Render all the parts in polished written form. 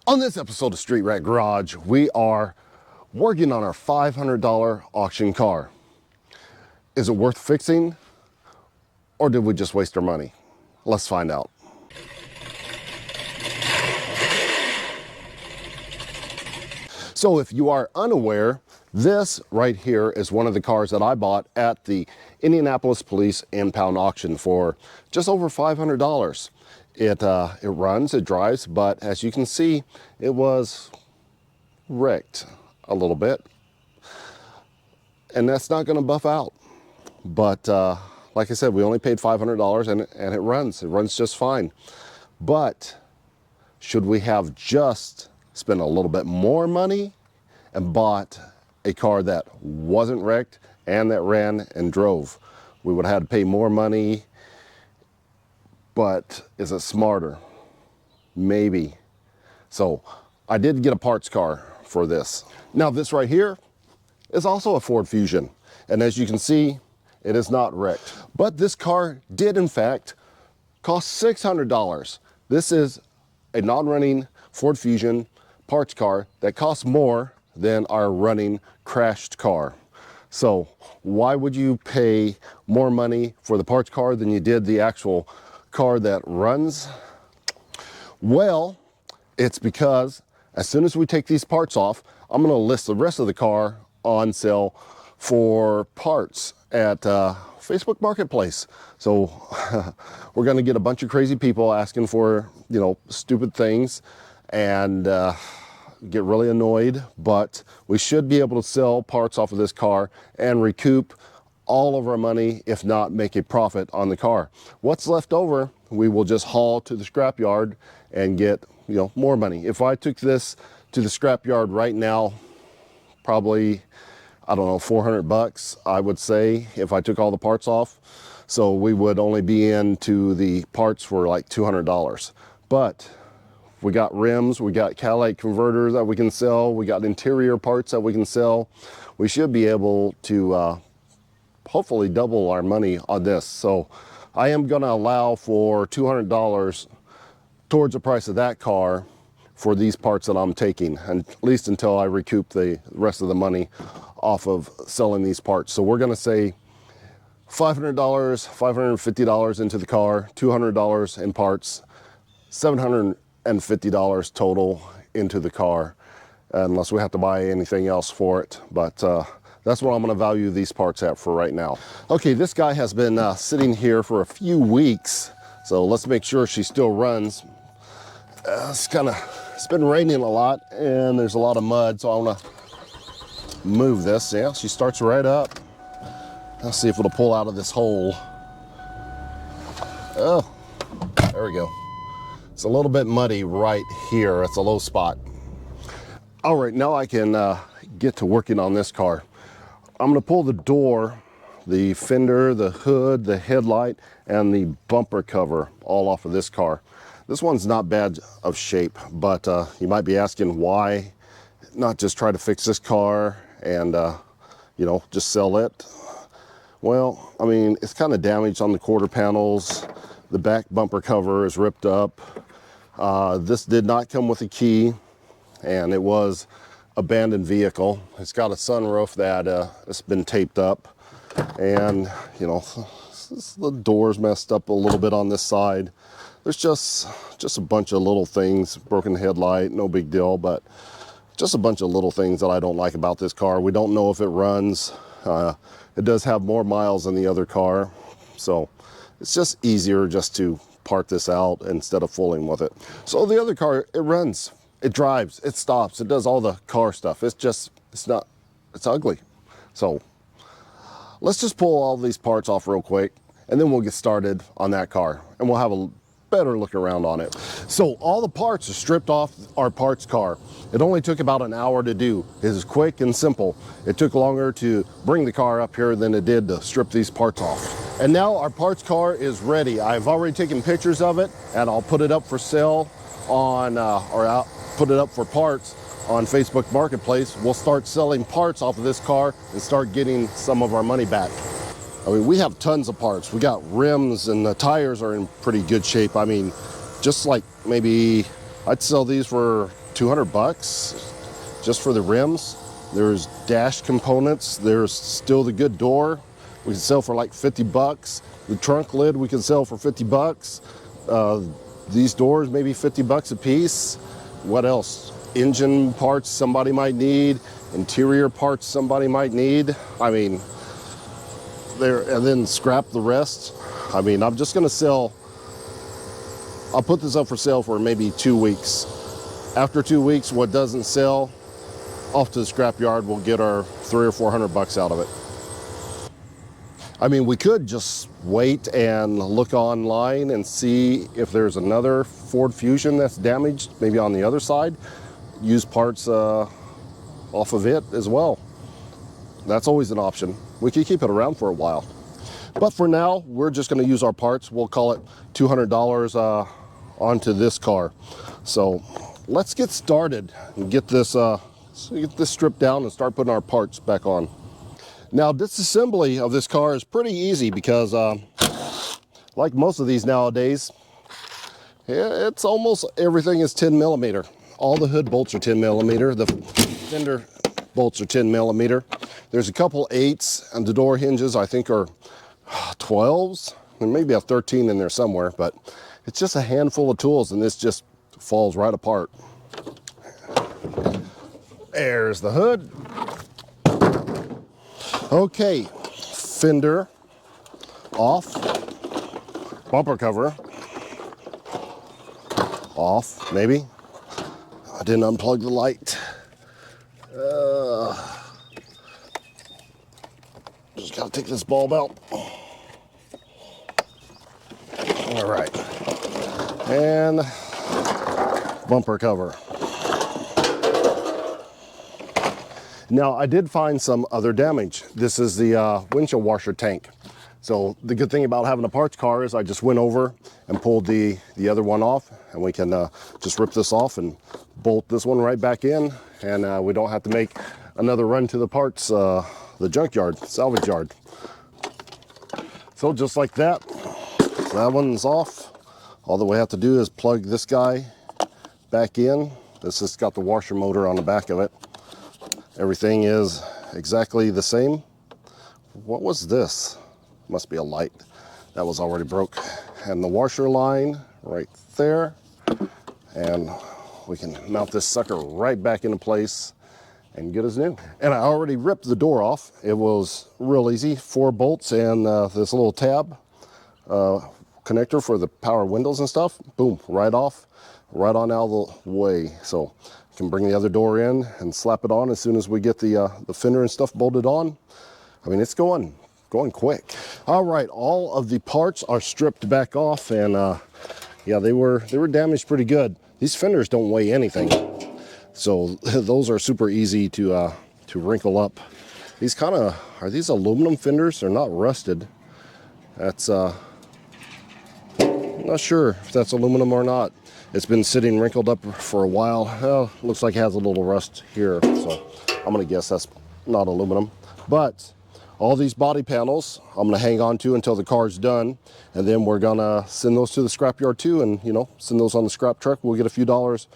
On this episode of Street Rat Garage, we are working on our $500 auction car. Is it worth fixing, or did we just waste our money? Let's find out. So if you are unaware, this right here is one of the cars that I bought at the Indianapolis Police impound auction for just over $500. It runs, it drives, but as you can see, it was wrecked a little bit. And that's not going to buff out. But like I said, we only paid $500 and it runs just fine. But should we have just spent a little bit more money and bought a car that wasn't wrecked and that ran and drove? We would have had to pay more money. But is it smarter? Maybe. So I did get a parts car for this. Now this right here is also a Ford Fusion. And as you can see, it is not wrecked. But this car did in fact cost $600. This is a non-running Ford Fusion parts car that costs more than our running crashed car. So why would you pay more money for the parts car than you did the actual car that runs? Well, it's because as soon as we take these parts off, I'm going to list the rest of the car on sale for parts at Facebook Marketplace. So we're going to get a bunch of crazy people asking for, you know, stupid things and get really annoyed, but we should be able to sell parts off of this car and recoup all of our money, if not make a profit on the car. What's left over, we will just haul to the scrapyard and get, you know, more money. If I took this to the scrapyard right now, probably, I don't know, 400 bucks, I would say, if I took all the parts off. So we would only be into the parts for like $200. But we got rims, we got catalytic converters that we can sell, we got interior parts that we can sell. We should be able to hopefully double our money on this. So I am going to allow for $200 towards the price of that car for these parts that I'm taking, and at least until I recoup the rest of the money off of selling these parts. So we're going to say $500, $550 into the car, $200 in parts, $750 total into the car, unless we have to buy anything else for it. But that's what I'm going to value these parts at for right now. Okay, this guy has been sitting here for a few weeks, so let's make sure she still runs. It's been raining a lot and there's a lot of mud, so I want to move this. Yeah, she starts right up. Let's see if it'll pull out of this hole. Oh, there we go. It's a little bit muddy right here. It's a low spot. All right, now I can get to working on this car. I'm going to pull the door, the fender, the hood, the headlight, and the bumper cover all off of this car. This one's not bad of shape, but you might be asking why not just try to fix this car and, you know, just sell it. Well, I mean, it's kind of damaged on the quarter panels. The back bumper cover is ripped up. This did not come with a key, and it was abandoned vehicle. It's got a sunroof that it's been taped up, and you know, the door's messed up a little bit on this side. There's just a bunch of little things, broken headlight, no big deal, but just a bunch of little things that I don't like about this car. We don't know if it runs. It does have more miles than the other car, so it's just easier just to part this out instead of fooling with it. So the other car, it runs. It drives, it stops, it does all the car stuff. It's ugly. So let's just pull all these parts off real quick and then we'll get started on that car and we'll have a better look around on it. So all the parts are stripped off our parts car. It only took about an hour to do. It is quick and simple. It took longer to bring the car up here than it did to strip these parts off. And now our parts car is ready. I've already taken pictures of it and I'll put it up for sale on, I'll put it up for parts on Facebook Marketplace. We'll start selling parts off of this car and start getting some of our money back. I mean, we have tons of parts. We got rims and the tires are in pretty good shape. I mean, just like maybe I'd sell these for 200 bucks just for the rims. There's dash components. There's still the good door. We can sell for like 50 bucks. The trunk lid we can sell for 50 bucks. These doors maybe 50 bucks a piece. What else? Engine parts somebody might need. Interior parts somebody might need. I mean, and then scrap the rest. I mean, I'm just gonna sell, I'll put this up for sale for maybe 2 weeks. After 2 weeks, what doesn't sell, off to the scrap yard, we'll get our 300 or 400 bucks out of it. I mean, we could just wait and look online and see if there's another Ford Fusion that's damaged, maybe on the other side. Use parts off of it as well. That's always an option. We could keep it around for a while. But for now, we're just gonna use our parts. We'll call it $200 onto this car. So let's get started and get this stripped down and start putting our parts back on. Now, disassembly of this car is pretty easy because like most of these nowadays, it's almost everything is 10 millimeter. All the hood bolts are 10 millimeter. The fender bolts are 10 millimeter. There's a couple 8s, and the door hinges I think are 12s. There may be a 13 in there somewhere, but it's just a handful of tools, and this just falls right apart. There's the hood. Okay, fender off, bumper cover off, maybe. I didn't unplug the light. Just gotta take this bulb out. All right, and bumper cover. Now, I did find some other damage. This is the windshield washer tank. So the good thing about having a parts car is I just went over and pulled the other one off, and we can just rip this off and bolt this one right back in, and we don't have to make another run to the parts, the junkyard, salvage yard. So just like that, that one's off. All that we have to do is plug this guy back in. This has got the washer motor on the back of it. Everything is exactly the same. What was this? Must be a light. That was already broke. And the washer line right there. And we can mount this sucker right back into place and good as new. And I already ripped the door off. It was real easy. 4 bolts and this little tab connector for the power windows and stuff. Boom, right off, right on out of the way. So can bring the other door in and slap it on as soon as we get the fender and stuff bolted on. I mean, it's going quick. All right, all of the parts are stripped back off, and yeah, they were damaged pretty good. These fenders don't weigh anything, so those are super easy to wrinkle up. These are these aluminum fenders? They're not rusted. That's I'm not sure if that's aluminum or not. It's been sitting wrinkled up for a while. Well, looks like it has a little rust here, so I'm gonna guess that's not aluminum. But all these body panels I'm gonna hang on to until the car's done, and then we're gonna send those to the scrapyard too, and send those on the scrap truck. We'll get a few dollars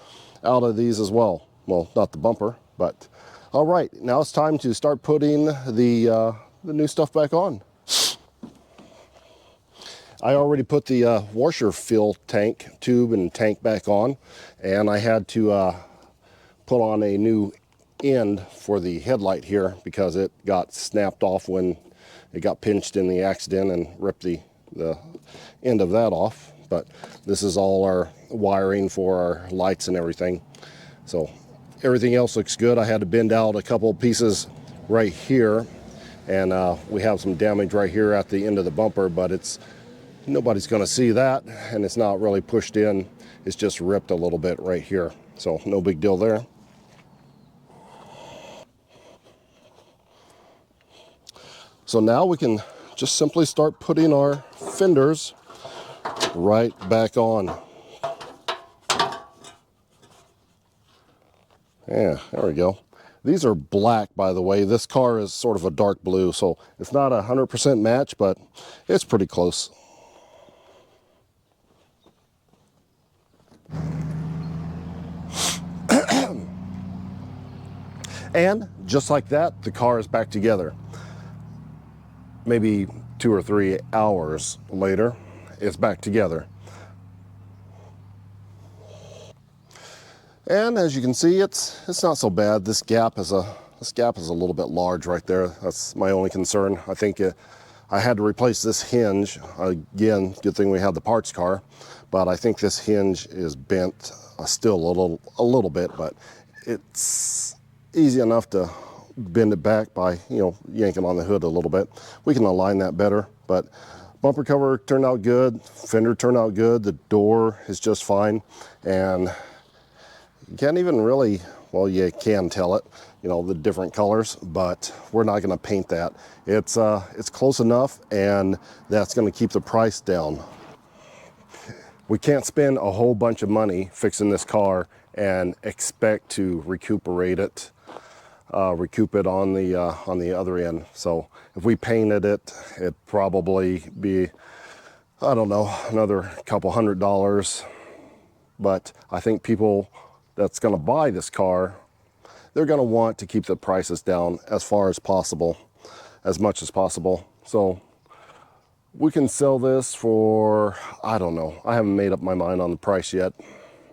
out of these as well. Well, not the bumper, but all right. Now it's time to start putting the new stuff back on. I already put the washer fill tank tube and tank back on, and I had to put on a new end for the headlight here because it got snapped off when it got pinched in the accident and ripped the end of that off. But this is all our wiring for our lights and everything. So everything else looks good. I had to bend out a couple pieces right here, and we have some damage right here at the end of the bumper, but nobody's going to see that, and it's not really pushed in. It's just ripped a little bit right here, so no big deal there. So now we can just simply start putting our fenders right back on. Yeah, there we go. These are black, by the way. This car is sort of a dark blue, so it's not 100% match, but it's pretty close. And just like that, the car is back together. Maybe 2 or 3 hours later, it's back together. And as you can see, it's not so bad. This gap is a little bit large right there. That's my only concern. I think I had to replace this hinge. Again, good thing we had the parts car, but I think this hinge is bent still a little bit, but it's easy enough to bend it back by, yanking on the hood a little bit. We can align that better, but bumper cover turned out good. Fender turned out good. The door is just fine. And you can't even really, well, you can tell it, the different colors, but we're not going to paint that. It's close enough, and that's going to keep the price down. We can't spend a whole bunch of money fixing this car and expect to recoup it on the other end. So if we painted it, it'd probably be, I don't know, another couple $100. But I think people that's going to buy this car, they're going to want to keep the prices down as far as possible, as much as possible. So we can sell this for, I don't know, I haven't made up my mind on the price yet.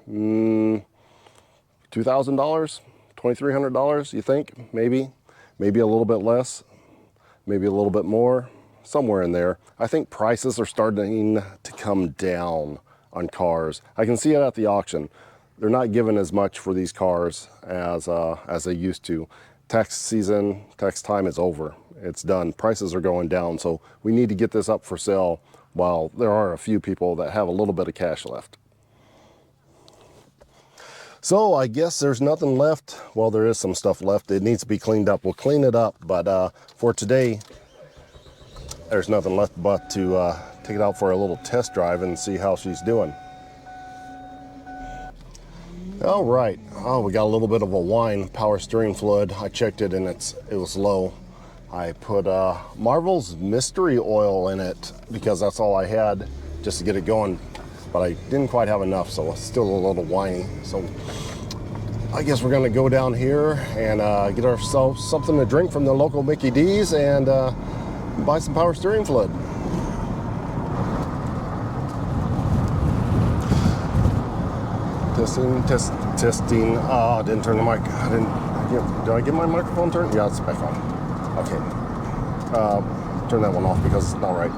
$2,000, $2,300, you think? Maybe a little bit less, maybe a little bit more, somewhere in there. I think prices are starting to come down on cars. I can see it at the auction. They're not giving as much for these cars as they used to. Tax season, tax time is over. It's done. Prices are going down, so we need to get this up for sale while there are a few people that have a little bit of cash left. So I guess there's nothing left. Well, there is some stuff left. It needs to be cleaned up. We'll clean it up, but for today, there's nothing left but to take it out for a little test drive and see how she's doing. All right, we got a little bit of a whine. Power steering fluid, I checked it and it was low. I put Marvel's mystery oil in it because that's all I had just to get it going, but I didn't quite have enough, so it's still a little whiny. So I guess we're gonna go down here and get ourselves something to drink from the local Mickey D's and buy some power steering fluid. Testing. I didn't turn the mic. Did I get my microphone turned? Yeah, it's back on. Okay. Turn that one off because it's not right.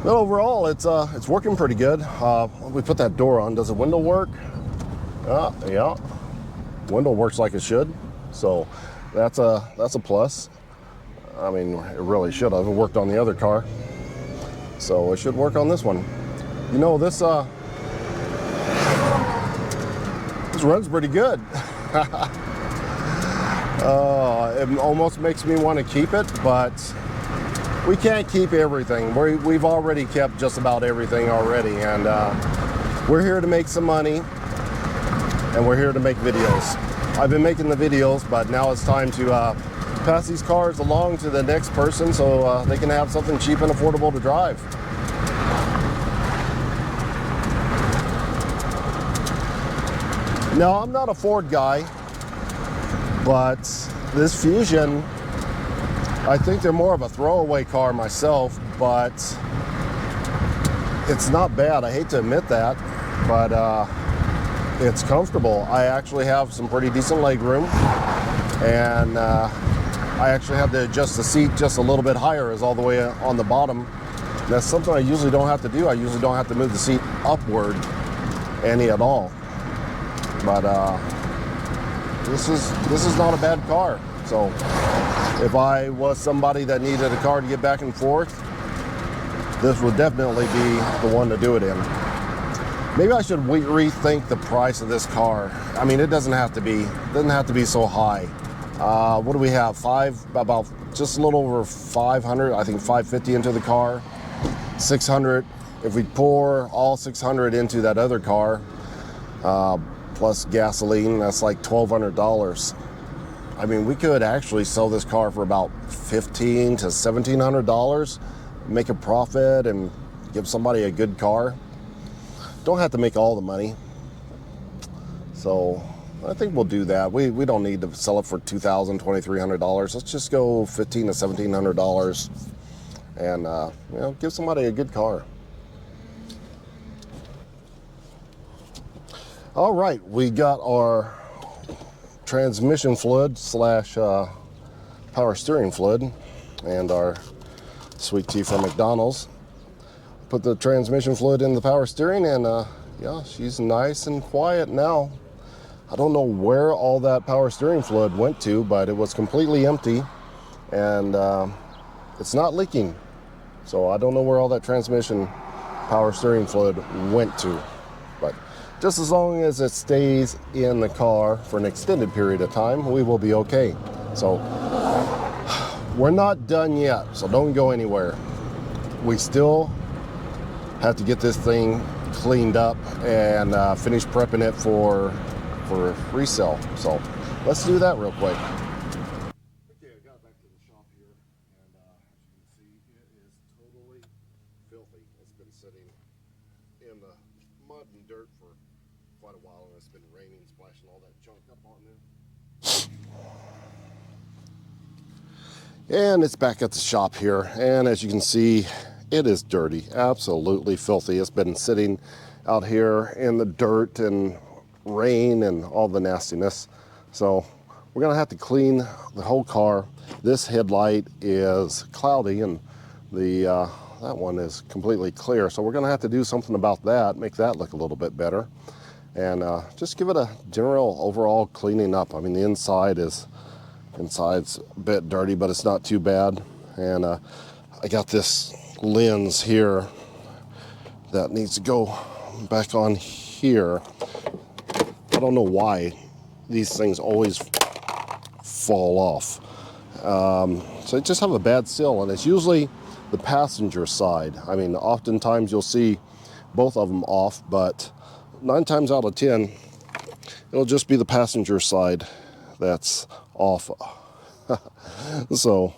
But overall, it's working pretty good. We put that door on. Does the window work? Yeah. Window works like it should. So that's a plus. I mean, it really should have. It worked on the other car. So it should work on this one. This runs pretty good. It almost makes me want to keep it, but we can't keep everything. We've already kept just about everything already, and we're here to make some money, and we're here to make videos. I've been making the videos, but now it's time to pass these cars along to the next person so they can have something cheap and affordable to drive. Now, I'm not a Ford guy, but this Fusion, I think they're more of a throwaway car myself, but it's not bad. I hate to admit that, but it's comfortable. I actually have some pretty decent leg room, and I actually had to adjust the seat just a little bit higher, is all the way on the bottom. And that's something I usually don't have to do. I usually don't have to move the seat upward any at all. But this is not a bad car. So if I was somebody that needed a car to get back and forth, this would definitely be the one to do it in. Maybe I should rethink the price of this car. I mean, it doesn't have to be so high. What do we have? About just a little over 500, I think 550 into the car, 600. If we pour all 600 into that other car, plus gasoline, that's like $1,200. I mean, we could actually sell this car for about $1,500 to $1,700, make a profit and give somebody a good car. Don't have to make all the money, So I think we'll do that. We don't need to sell it for $2,000, $2,300. Let's just go $1,500 to $1,700 and you know, give somebody a good car. All right, we got our transmission fluid slash power steering fluid and our sweet tea from McDonald's. Put the transmission fluid in the power steering, and yeah, she's nice and quiet now. I don't know where all that power steering fluid went to, but it was completely empty, and it's not leaking. So I don't know where all that transmission power steering fluid went to, but just as long as it stays in the car for an extended period of time, we will be okay. So we're not done yet, so don't go anywhere. We still have to get this thing cleaned up and finish prepping it for resale. So let's do that real quick. Okay, I got back to the shop here, and as you can see, it is totally filthy. It's been sitting in the mud and dirt for quite a while, and it's been raining, splashing all that junk up on there. And it's back at the shop here, and as you can see, it is dirty, absolutely filthy. It's been sitting out here in the dirt and rain and all the nastiness. So we're gonna have to clean the whole car. This headlight is cloudy, and the that one is completely clear. So we're gonna have to do something about that, make that look a little bit better, and just give it a general overall cleaning up. I mean, the inside's a bit dirty, but it's not too bad. And I got this lens here that needs to go back on here. I don't know why these things always fall off. So I just have a bad seal, and it's usually the passenger side. I mean, oftentimes you'll see both of them off, but 9 times out of 10, it'll just be the passenger side that's off. So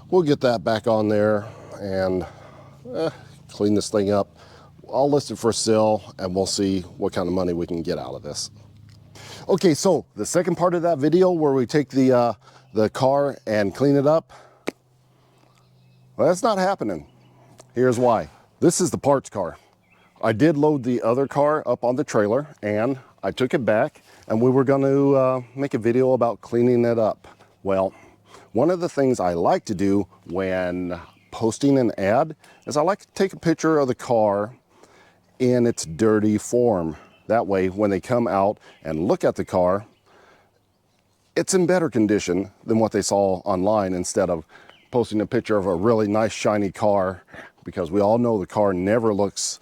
we'll get that back on there and clean this thing up. I'll list it for sale, and we'll see what kind of money we can get out of this. Okay, so the second part of that video where we take the car and clean it up, well, that's not happening. Here's why. This is the parts car. I did load the other car up on the trailer, and I took it back, and we were going to make a video about cleaning it up. Well, one of the things I like to do when posting an ad is I like to take a picture of the car in its dirty form. That way, when they come out and look at the car, it's in better condition than what they saw online, instead of posting a picture of a really nice shiny car, because we all know the car never looks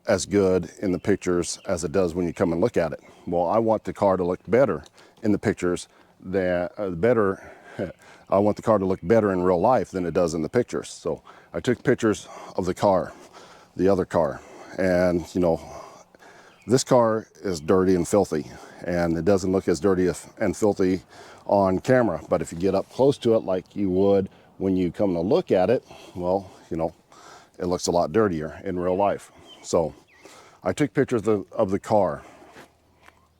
as good in the pictures as it does when you come and look at it. Well, I want the car to look better in the pictures than I want the car to look better in real life than it does in the pictures. So I took pictures of the car, the other car, and you know, this car is dirty and filthy, and it doesn't look as dirty and filthy on camera. But if you get up close to it like you would when you come to look at it, well, you know, it looks a lot dirtier in real life. So I took pictures of the car.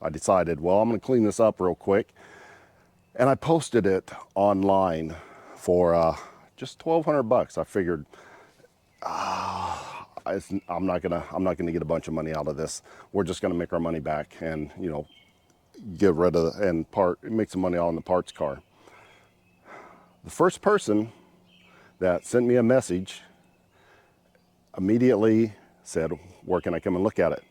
I decided, well, I'm going to clean this up real quick, and I posted it online for just $1,200. I figured I'm not gonna get a bunch of money out of this. We're just gonna make our money back, and you know, get rid of and make some money on the parts car. The first person that sent me a message immediately said, where can I come and look at it?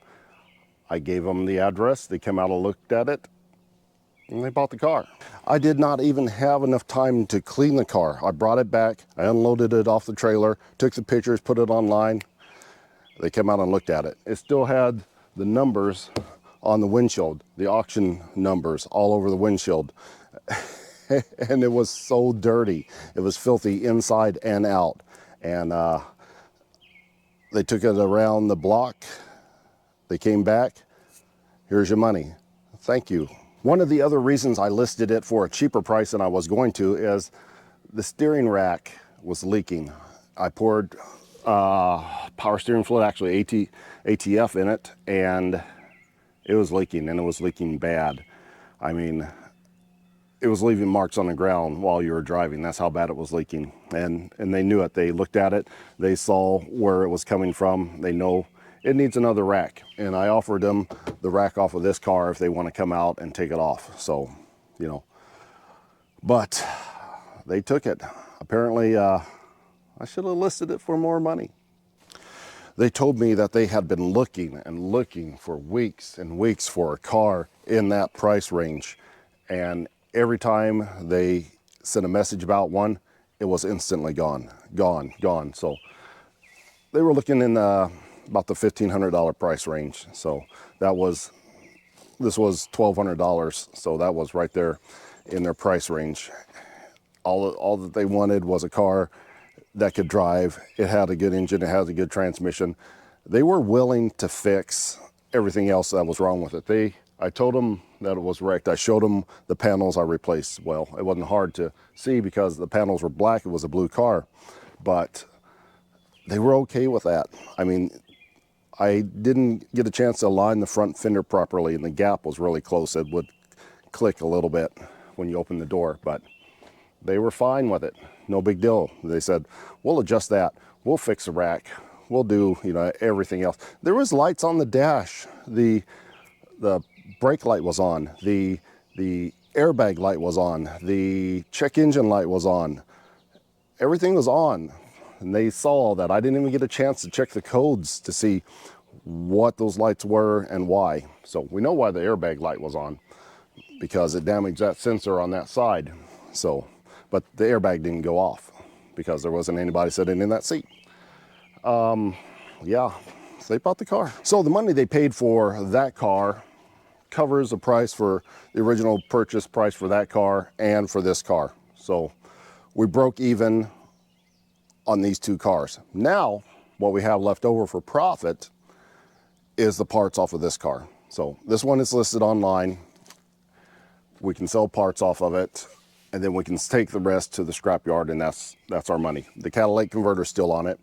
I gave them the address. They came out and looked at it, and they bought the car. I did not even have enough time to clean the car. I brought it back, I unloaded it off the trailer, took the pictures, put it online. They came out and looked at it. It still had the numbers on the windshield, the auction numbers all over the windshield. And it was so dirty. It was filthy inside and out. And they took it around the block. They came back. Here's your money. Thank you. One of the other reasons I listed it for a cheaper price than I was going to is the steering rack was leaking. I poured power steering fluid, actually ATF in it, and it was leaking, and it was leaking bad. I mean, it was leaving marks on the ground while you were driving. That's how bad it was leaking. And they knew it. They looked at it. They saw where it was coming from. They know it needs another rack. And I offered them the rack off of this car if they want to come out and take it off. So, you know, but they took it. Apparently, I should have listed it for more money. They told me that they had been looking and looking for weeks and weeks for a car in that price range. And every time they sent a message about one, it was instantly gone. So they were looking in about the $1,500 price range. So this was $1,200. So that was right there in their price range. All that they wanted was a car that could drive. It had a good engine, it had a good transmission. They were willing to fix everything else that was wrong with it. I told them that it was wrecked. I showed them the panels I replaced. Well, it wasn't hard to see because the panels were black. It was a blue car, but they were okay with that. I mean, I didn't get a chance to align the front fender properly, and the gap was really close. It would click a little bit when you open the door, but they were fine with it. No big deal. They said, we'll adjust that. We'll fix the rack. We'll do, you know, everything else. There was lights on the dash. The brake light was on, the airbag light was on, the check engine light was on, everything was on, and they saw all that. I didn't even get a chance to check the codes to see what those lights were and why. So we know why the airbag light was on, because it damaged that sensor on that side. So, but the airbag didn't go off because there wasn't anybody sitting in that seat. Yeah, so they bought the car. So the money they paid for that car covers the price for the original purchase price for that car and for this car. So we broke even on these two cars. Now, what we have left over for profit is the parts off of this car. So this one is listed online. We can sell parts off of it, and then we can take the rest to the scrapyard, and that's our money. The catalytic converter is still on it.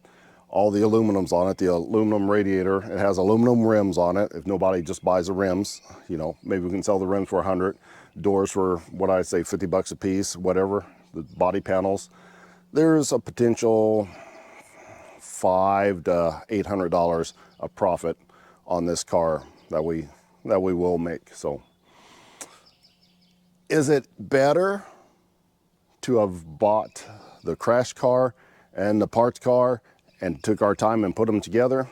All the aluminum's on it, the aluminum radiator. It has aluminum rims on it. If nobody just buys the rims, you know, maybe we can sell the rims for 100, doors for what I say, 50 bucks a piece, whatever, the body panels. There's a potential $500 to $800 of profit on this car that we will make. So is it better to have bought the crash car and the parts car and took our time and put them together?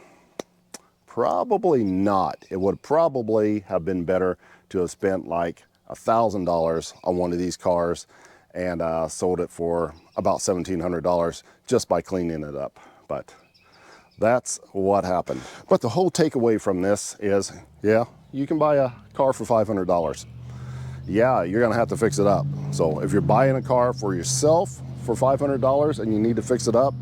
Probably not. It would probably have been better to have spent like $1,000 on one of these cars and sold it for about $1,700 just by cleaning it up. But that's what happened. But the whole takeaway from this is, yeah, you can buy a car for $500. Yeah, you're gonna have to fix it up. So if you're buying a car for yourself for $500 and you need to fix it up,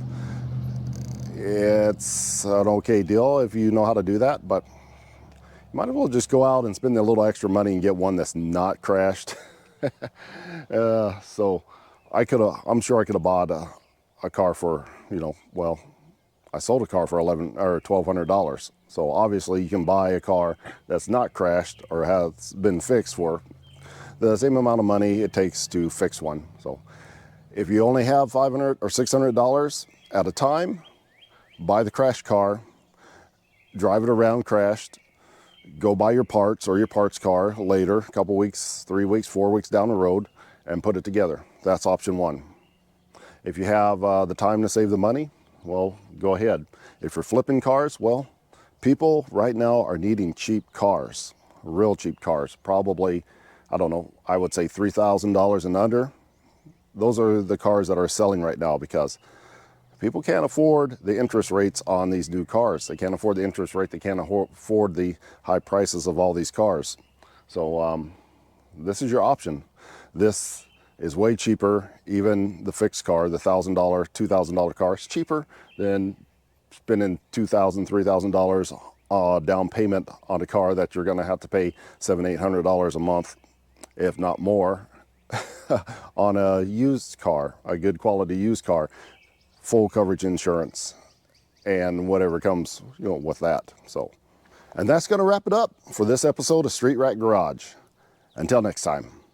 it's an okay deal if you know how to do that, but you might as well just go out and spend a little extra money and get one that's not crashed. So I'm sure I could have bought a car for, you know, well, I sold a car for $1,200. So obviously you can buy a car that's not crashed or has been fixed for the same amount of money it takes to fix one. So if you only have $500 or $600 at a time, buy the crashed car, drive it around crashed, go buy your parts or your parts car later, a couple weeks, 3 weeks, 4 weeks down the road, and put it together. That's option one. If you have the time to save the money, well, go ahead. If you're flipping cars, well, people right now are needing cheap cars, real cheap cars, probably, I don't know, I would say $3,000 and under. Those are the cars that are selling right now because people can't afford the interest rates on these new cars. They can't afford the interest rate. They can't afford the high prices of all these cars. So this is your option. This is way cheaper. Even the fixed car, the $1,000, $2,000 car, is cheaper than spending $2,000, $3,000 down payment on a car that you're going to have to pay $700, $800 a month, if not more, on a used car, a good quality used car. Full coverage insurance, and whatever comes, you know, with that. So, and that's going to wrap it up for this episode of Street Rack Garage. Until next time.